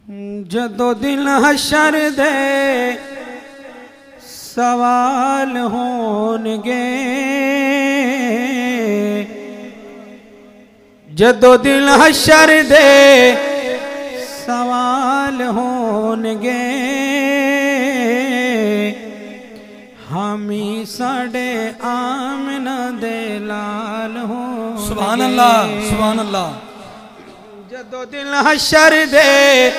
جدو دل حشر دے سوال ہونگے، جدو دل حشر دے سوال ہونگے، ہمی ساڑے آمنہ دے لال ہونگے۔ سبحان اللہ، سبحان اللہ۔ جدو دل حشر دے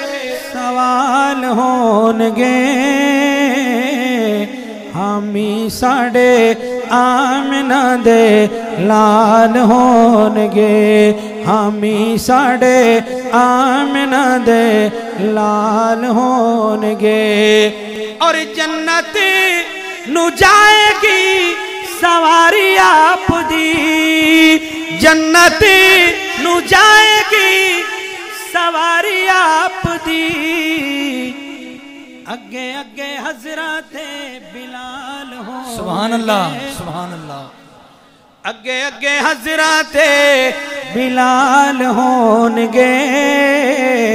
سوال ہونگے، ہمی ساڑے آمنہ دے لال ہونگے، ہمی ساڑے آمنہ دے لال ہونگے۔ اور جنت نو جائے گی سواری آپ دی، جنت نو جائے گی سواری آپ دی، اگے اگے حضرت بلال ہوں۔ سبحان اللہ، سبحان اللہ۔ اگے اگے حضرت بلال ہونگے۔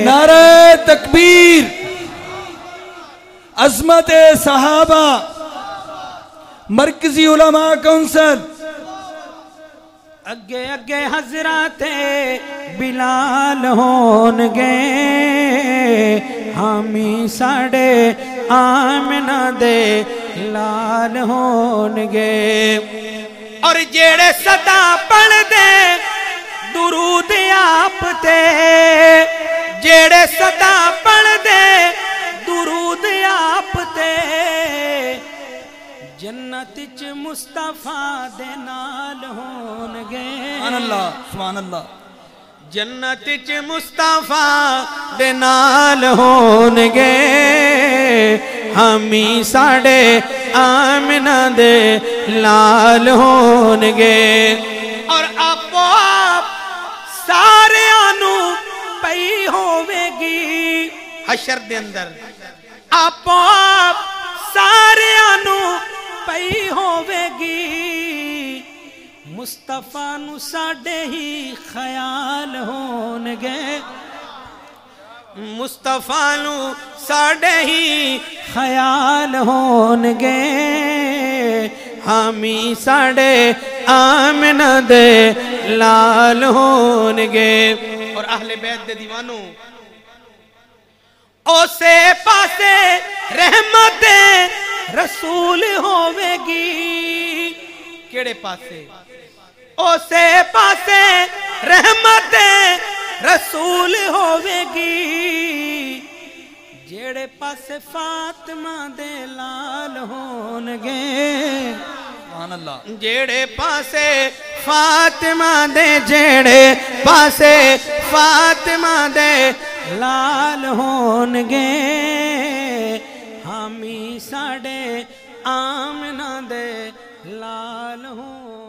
نعرہ تکبیر، عظمت صحابہ، مرکزی علماء کونسل۔ اگے اگے حضرت بلال ہونگے، ہمی ساڑے آمنہ دے لال ہونگے۔ اور جیڑے صدا پڑھ دے درود آپ تے، جیڑے صدا پڑھ دے درود آپ تے، جنت چ مصطفیٰ دے نال ہونگے۔ سبحان اللہ، سبحان اللہ۔ جنت چ مصطفیٰ دے نال ہونگے، ہمی ساڑے آمنہ دے لال ہونگے۔ اور آپ سارے آنو پئی ہووے گی حشر دے اندر، آپ سارے آنو پئی ہووے گی، مصطفیٰ نو ساڑے ہی خیال ہونگے، مصطفیٰ نو ساڑے ہی خیال ہونگے، ہمی ساڑے آمنہ دے لال ہونگے۔ اور اہل بیت دے دیوانوں، اوسے پاسے رحمت رسول ہووے گی، کیڑے پاسے؟ اوسے پاسے رحمت رسول ہووے گی، جیڑے پاسے فاطمہ دے لال ہونگے۔ سبحان اللہ۔ جیڑے پاسے فاطمہ دے، جیڑے پاسے فاطمہ دے لال ہونگے، ہمی ساڑے آمنہ دے لال ہونگے۔